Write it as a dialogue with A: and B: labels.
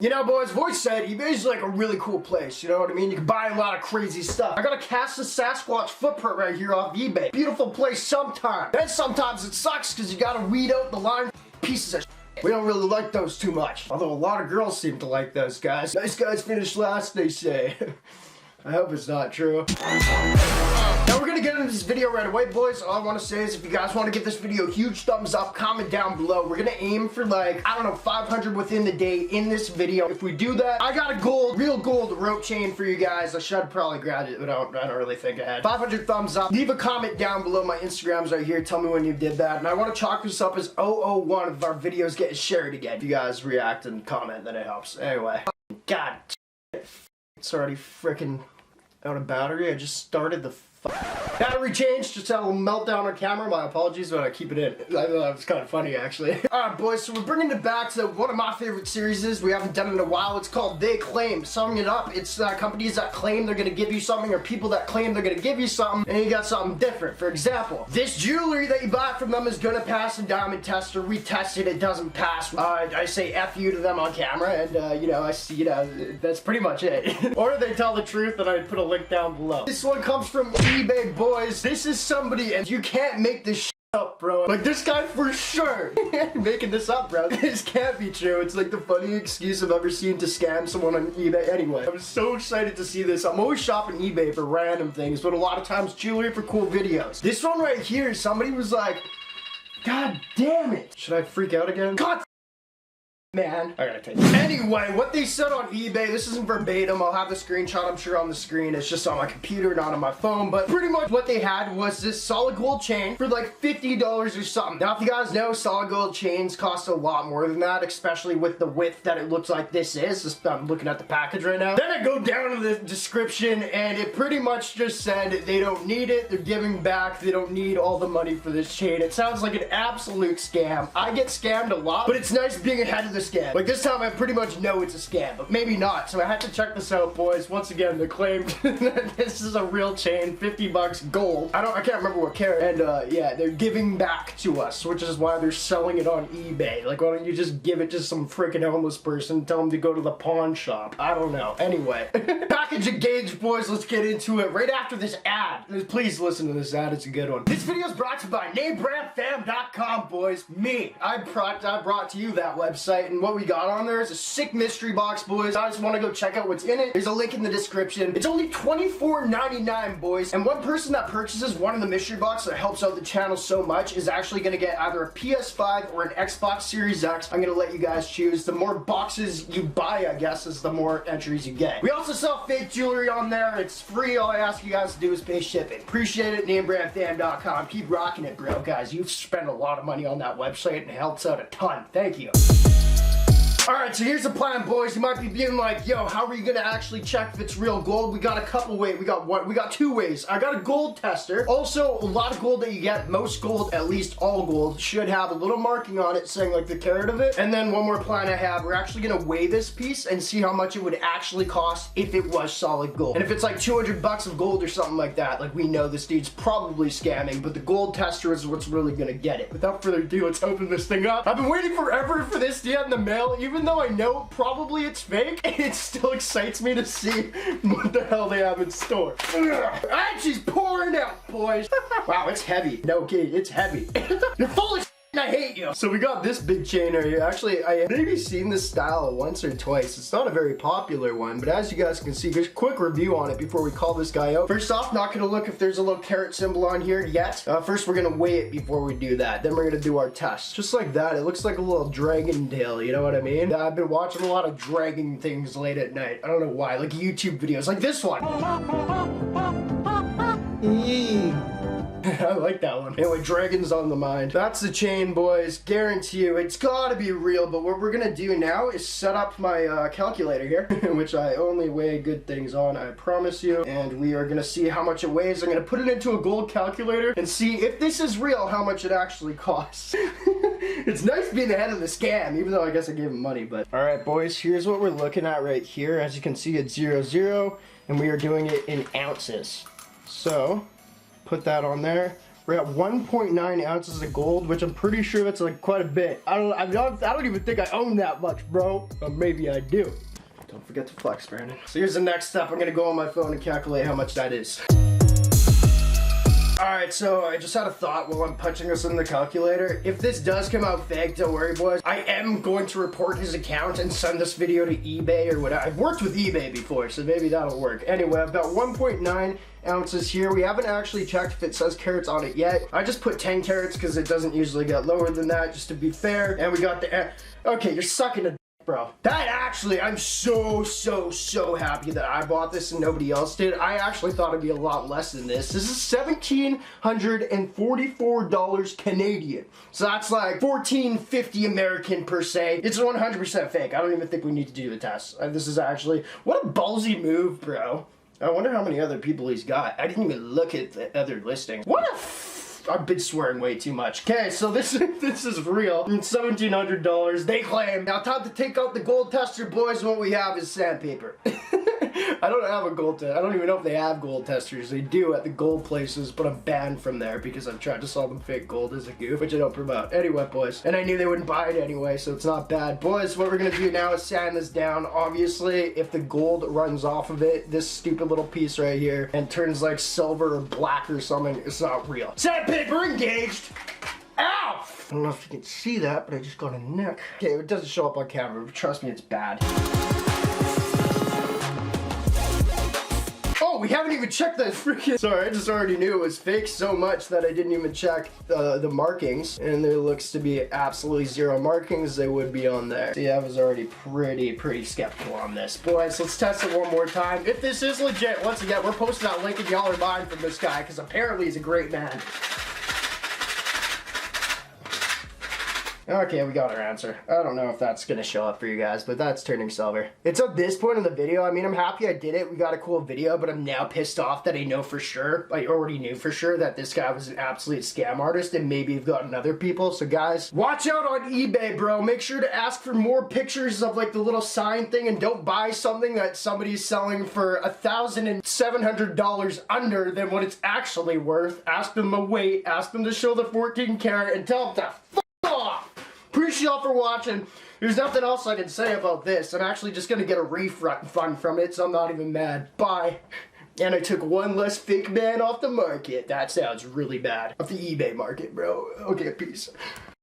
A: You know, boys, voice said eBay's like a really cool place, you know what I mean? You can buy a lot of crazy stuff. I got a cast of Sasquatch footprint right here off eBay. Beautiful place sometimes. Then sometimes it sucks because you gotta weed out the line pieces of shit. We don't really like those too much. Although a lot of girls seem to like those guys. Nice guys finish last, they say. I hope it's not true. Now we're gonna get into this video right away, boys. All I want to say is if you guys want to give this video a huge thumbs up, comment down below. We're gonna aim for like, I don't know, 500 within the day in this video. If we do that, I got a real gold rope chain for you guys. I should probably grab it, but I don't really think ahead. 500 thumbs up. Leave a comment down below. My Instagram's right here. Tell me when you did that. And I want to chalk this up as 001 of our videos getting shared again. If you guys react and comment, then it helps. Anyway. God. It's already freaking out of battery. I just started the battery change, just had a little meltdown on camera. My apologies, but I keep it in. I thought that was kind of funny, actually. Alright, boys, so we're bringing it back to one of my favorite series. We haven't done it in a while. It's called They Claim. Summing it up, it's companies that claim they're going to give you something, or people that claim they're going to give you something, and you got something different. For example, this jewelry that you buy from them is going to pass a diamond tester. We tested it, doesn't pass. I say F you to them on camera, and, you know, that's pretty much it. Or they tell the truth, and I put a link down below. This one comes from eBay, boys. This is somebody, and you can't make this shit up, bro. Like, this guy for sure making this up, bro. This can't be true. It's like the funniest excuse I've ever seen to scam someone on eBay. Anyway, I'm so excited to see this. I'm always shopping eBay for random things, but a lot of times jewelry for cool videos. This one right here, somebody was like, God damn it. Should I freak out again? God man, I gotta take it. Anyway, what they said on eBay, this isn't verbatim, I'll have the screenshot I'm sure on the screen, it's just on my computer, not on my phone, but pretty much what they had was this solid gold chain for like $50 or something. Now if you guys know, solid gold chains cost a lot more than that, especially with the width that it looks like this is. Just, I'm looking at the package right now. Then I go down to the description and it pretty much just said they don't need it, they're giving back, they don't need all the money for this chain. It sounds like an absolute scam. I get scammed a lot, but it's nice being ahead of the scam. Like this time I pretty much know it's a scam, but maybe not. So I had to check this out, boys. Once again, they claimed that this is a real chain, 50 bucks gold. I can't remember what carat. And yeah, they're giving back to us, which is why they're selling it on eBay. Like, why don't you just give it to some freaking homeless person, tell them to go to the pawn shop? I don't know. Anyway, package engaged, boys. Let's get into it right after this ad. Please listen to this ad. It's a good one. This video is brought to you by NameBranFam.com, boys. Me. I brought to you that website, and what we got on there is a sick mystery box, boys. I just want to go check out what's in it. There's a link in the description. It's only $24.99, boys. And one person that purchases one of the mystery boxes that helps out the channel so much is actually going to get either a PS5 or an Xbox Series X. I'm going to let you guys choose. The more boxes you buy, I guess, is the more entries you get. We also sell fake jewelry on there. It's free. All I ask you guys to do is pay shipping. Appreciate it. NameBranFam.com. Keep rocking it, bro. Guys, you've spent a lot of money on that website and it helps out a ton. Thank you. Alright, so here's the plan, boys. You might be being like, yo, how are you gonna actually check if it's real gold? We got a couple ways. We got two ways. I got a gold tester. Also, a lot of gold that you get, most gold, at least all gold, should have a little marking on it saying like the carat of it. And then one more plan I have, we're actually gonna weigh this piece and see how much it would actually cost if it was solid gold. And if it's like 200 bucks of gold or something like that, like we know this dude's probably scamming, but the gold tester is what's really gonna get it. Without further ado, let's open this thing up. I've been waiting forever for this to get in the mail, even though I know probably it's fake, it still excites me to see what the hell they have in store. And she's pouring out, boys. Wow, it's heavy. No kidding, it's heavy. You're full of shit and I hate you. So we got this big chain right here. Actually, I have maybe seen this style once or twice. It's not a very popular one, but as you guys can see, just a quick review on it before we call this guy out. First off, not gonna look if there's a little carat symbol on here yet. First, we're gonna weigh it before we do that. Then we're gonna do our test. Just like that, it looks like a little dragon tail, you know what I mean? I've been watching a lot of dragon things late at night. I don't know why, like YouTube videos, like this one. I like that one. Anyway, dragons on the mind. That's the chain, boys. Guarantee you, it's gotta be real, but what we're gonna do now is set up my calculator here, which I only weigh good things on, I promise you. And we are gonna see how much it weighs. I'm gonna put it into a gold calculator and see if this is real, how much it actually costs. It's nice being ahead of the scam, even though I guess I gave him money, but. Alright, boys, here's what we're looking at right here. As you can see, it's 00, and we are doing it in ounces. So, put that on there. We're at 1.9 ounces of gold, which I'm pretty sure that's like quite a bit. I don't even think I own that much, bro. Or maybe I do. Don't forget to flex, Brandon. So here's the next step. I'm gonna go on my phone and calculate how much that is. Alright, so I just had a thought while I'm punching this in the calculator. If this does come out fake, don't worry, boys. I am going to report his account and send this video to eBay or whatever. I've worked with eBay before, so maybe that'll work. Anyway, I've got 1.9 ounces here. We haven't actually checked if it says carats on it yet. I just put 10 carats because it doesn't usually get lower than that, just to be fair. And we got the... Okay, you're sucking a... Bro, that actually, I'm so happy that I bought this and nobody else did. I actually thought it'd be a lot less than this. This is $1,744 Canadian. So that's like $14.50 American per se. It's 100% fake. I don't even think we need to do the test. This is actually, what a ballsy move, bro. I wonder how many other people he's got. I didn't even look at the other listings. What a I've been swearing way too much. Okay, so this is real. It's $1,700, they claim. Now time to take out the gold tester, boys, and what we have is sandpaper. I don't have a gold tester. I don't even know if they have gold testers. They do at the gold places, but I'm banned from there because I've tried to sell them fake gold as a goof, which I don't promote. Anyway, boys, and I knew they wouldn't buy it anyway, so it's not bad. Boys, what we're gonna do now is sand this down. Obviously, if the gold runs off of it, this stupid little piece right here, and turns like silver or black or something, it's not real. Sandpaper engaged! Ow! I don't know if you can see that, but I just got a neck. Okay, it doesn't show up on camera, but trust me, it's bad. Oh, we haven't even checked the freaking... Sorry, I just already knew it was fake so much that I didn't even check the markings. And there looks to be absolutely zero markings. They would be on there. See, I was already pretty skeptical on this. Boys, let's test it one more time. If this is legit, once again, we're posting that link and y'all are buying from this guy because apparently he's a great man. Okay, we got our answer. I don't know if that's gonna show up for you guys, but that's turning silver. It's at this point in the video. I mean, I'm happy I did it. We got a cool video, but I'm now pissed off that I know for sure, I already knew for sure that this guy was an absolute scam artist and maybe have gotten other people. So guys, watch out on eBay, bro. Make sure to ask for more pictures of like the little sign thing and don't buy something that somebody's selling for $1,700 under than what it's actually worth. Ask them the weight, ask them to show the 14 karat and tell them to f off. Appreciate y'all for watching. There's nothing else I can say about this. I'm actually just gonna get a refund from it, so I'm not even mad. Bye. And I took one less fake man off the market. That sounds really bad. Off the eBay market, bro. Okay, peace.